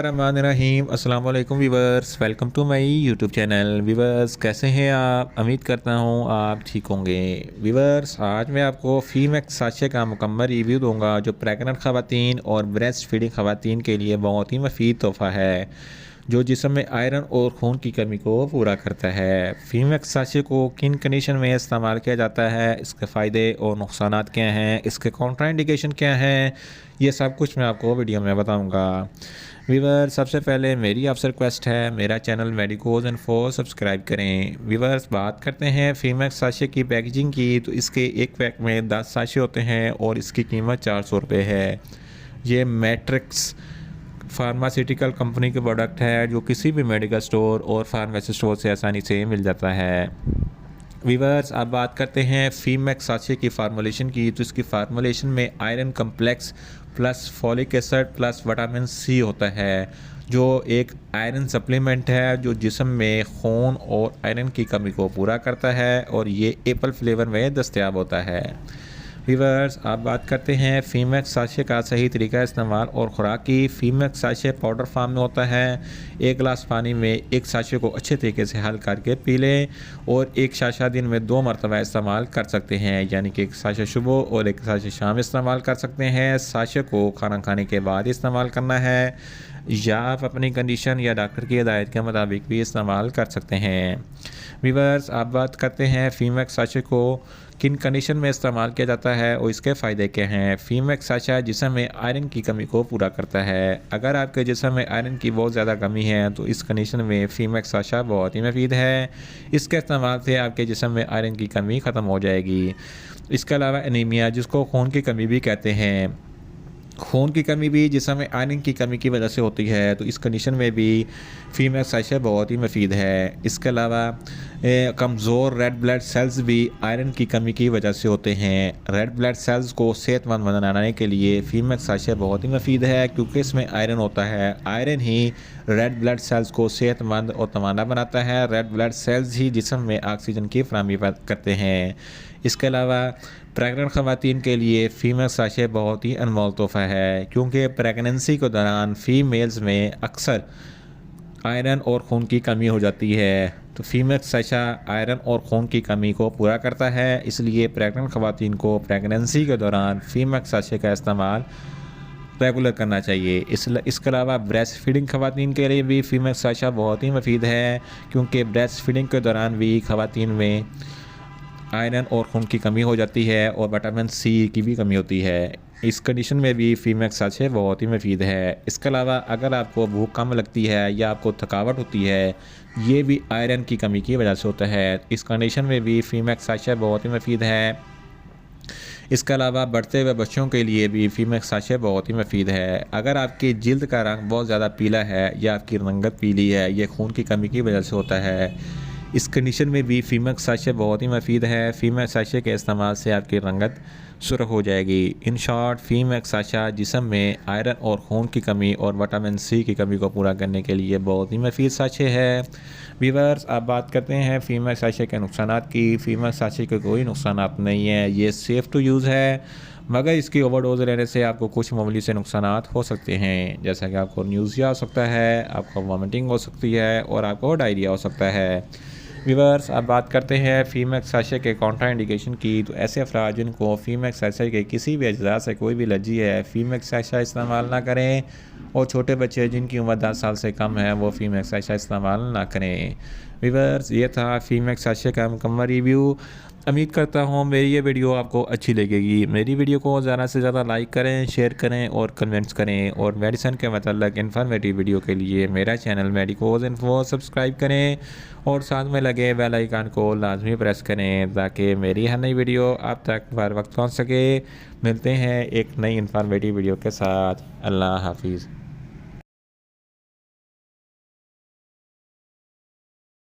रहीम अस्सलाम वालेकुम viewers, welcome to my YouTube channel. Viewers कैसे हैं आप? उम्मीद करता हूँ आप ठीक होंगे। वीवर्स आज मैं आपको फीमेक्स साशे का मुकम्मल रिव्यू दूंगा जो प्रेग्नेंट ख़वातीन और ब्रेस्ट फीडिंग ख़वातीन के लिए बहुत ही मुफीद तोहफ़ा है जो जिस्म में आयरन और खून की कमी को पूरा करता है। फीमेक्स साशे को किन कंडीशन में इस्तेमाल किया जाता है, इसके फ़ायदे और नुकसानात क्या हैं, इसके कॉन्ट्राइंडिकेशन क्या हैं, ये सब कुछ मैं आपको वीडियो में बताऊंगा। वीवर सबसे पहले मेरी आपसे रिक्वेस्ट है, मेरा चैनल मेडिकोज इन्फो सब्सक्राइब करें। वीवर्स बात करते हैं फीमेक्स साशे की पैकेजिंग की, तो इसके एक पैक में 10 साशे होते हैं और इसकी कीमत 400 रुपये है। ये मैट्रिक्स फार्मास्यूटिकल कंपनी के प्रोडक्ट है जो किसी भी मेडिकल स्टोर और फार्मेसी स्टोर से आसानी से मिल जाता है। वीवर्स अब बात करते हैं फीमेक्स साशे की फार्मूलेशन की, तो इसकी फार्मूलेशन में iron complex plus folic acid plus vitamin C होता है जो एक आयरन सप्लीमेंट है जो जिस्म में खून और आयरन की कमी को पूरा करता है और ये एप्पल फ्लेवर में दस्तयाब होता है। वीवर्स अब बात करते हैं फीमेक्स साशे का सही तरीका इस्तेमाल और ख़ुराक की। फीमेक्स साशे पाउडर फार्म में होता है। एक गिलास पानी में एक साशे को अच्छे तरीके से हल करके पी लें और एक साशा दिन में 2 मरतबा इस्तेमाल कर सकते हैं, यानी कि एक साशा सुबह और एक साशा शाम इस्तेमाल कर सकते हैं। साशे को खाना खाने के बाद इस्तेमाल करना है या आप अपनी कंडीशन या डॉक्टर की हिदायत के मुताबिक भी इस्तेमाल कर सकते हैं। वीवर्स आप बात करते हैं फीमेक्स साशे को किन कंडीशन में इस्तेमाल किया जाता है और इसके फ़ायदे क्या हैं। फीमेक्स साशा जिस्म में आयरन की कमी को पूरा करता है। अगर आपके जिस्म में आयरन की बहुत ज़्यादा कमी है तो इस कंडीशन में फीमेक्स साशा बहुत ही मुफीद है। इसके इस्तेमाल से आपके जिस्म में आयरन की कमी ख़त्म हो जाएगी। इसके अलावा एनीमिया जिसको खून की कमी भी कहते हैं, खून की कमी भी जिसमें में आयरन की कमी की वजह से होती है, तो इस कंडीशन में भी फीमेक्स साशे बहुत ही मुफीद है। इसके अलावा कमज़ोर रेड ब्लड सेल्स भी आयरन की कमी की वजह से होते हैं। रेड ब्लड सेल्स को सेहतमंद बनाने के लिए फीमेक्स साशे बहुत ही मुफीद है क्योंकि इसमें आयरन होता है। आयरन ही रेड ब्लड सेल्स को सेहतमंद और तवाना बनाता है। रेड ब्लड सेल्स ही जिस्म में ऑक्सीजन की फराहमी करते हैं। इसके अलावा प्रेग्नेंट ख़वातीन के लिए फीमेक्स साशे बहुत ही अनमोल तोहफ़ा है क्योंकि प्रेगनेंसी के दौरान फ़ीमेल्स में अक्सर आयरन और खून की कमी हो जाती है, तो फीमेक्स साशा आयरन और खून की कमी को पूरा करता है। इसलिए प्रेग्नेंट ख़वातीन को प्रेगनेंसी के दौरान फीमेक्स साशे का इस्तेमाल रेगुलर करना चाहिए। इसके अलावा ब्रेस्ट फीडिंग ख़वातीन के लिए भी फीमेक्स साशा बहुत ही मुफीद है क्योंकि ब्रेस्ट फीडिंग के दौरान भी ख़वातीन में आयरन और खून की कमी हो जाती है और विटामिन सी की भी कमी होती है। इस कंडीशन में भी फीमेक्स साशे बहुत ही मुफीद है। इसके अलावा अगर आपको भूख कम लगती है या आपको थकावट होती है, ये भी आयरन की कमी की वजह से होता है। इस कंडीशन में भी फीमेक्स साशे बहुत ही मुफीद है। इसके अलावा बढ़ते हुए बच्चों के लिए भी फीमेक्स साशे बहुत ही मुफीद है। अगर आपकी जिल्द का रंग बहुत ज़्यादा पीला है या आपकी रंगत पीली है, ये खून की कमी की वजह से होता है। इस कंडीशन में भी फीमेक्स साशे बहुत ही मुफीद है। फीमेक्स साशे के इस्तेमाल से आपकी रंगत सुर्ख हो जाएगी। इन शॉर्ट फीमेक्स साशा जिस्म में आयरन और खून की कमी और विटामिन सी की कमी को पूरा करने के लिए बहुत ही मुफीद साशे है। वीवर्स अब बात करते हैं फीमेक्स साशे के नुकसानात की। फीमेक्स साशे के कोई नुकसानात नहीं है, ये सेफ़ टू यूज़ है, मगर इसकी ओवरडोज लेने से आपको कुछ मामूली से नुकसानात हो सकते हैं, जैसा कि आपको न्यूज़िया हो सकता है, आपको वॉमिटिंग हो सकती है और आपको डायरिया हो सकता है। वीवर्स अब बात करते हैं फीमेक्स साशे के कॉन्ट्राइंडिकेशन की, तो ऐसे अफराद जिनको फीमेक्स साशे के किसी भी अज्जा से कोई भी एलर्जी है, फीमेक्स साशा इस्तेमाल ना करें और छोटे बच्चे जिनकी उम्र 10 साल से कम है वो फीमेक्स साशा इस्तेमाल ना करें। वीवर्स ये था फीमेक्स साशे का मुकम्मल रिव्यू। उम्मीद करता हूँ मेरी ये वीडियो आपको अच्छी लगेगी। मेरी वीडियो को ज़्यादा से ज़्यादा लाइक करें, शेयर करें और कमेंट्स करें और मेडिसिन के मतलब इन्फॉर्मेटिव वीडियो के लिए मेरा चैनल मेडिकोज इन्फो सब्सक्राइब करें और साथ में लगे बेल आइकन को लाजमी प्रेस करें ताकि मेरी हर नई वीडियो आप तक बर वक्त पहुँच सके। मिलते हैं एक नई इन्फॉर्मेटिव वीडियो के साथ। अल्लाह हाफिज़।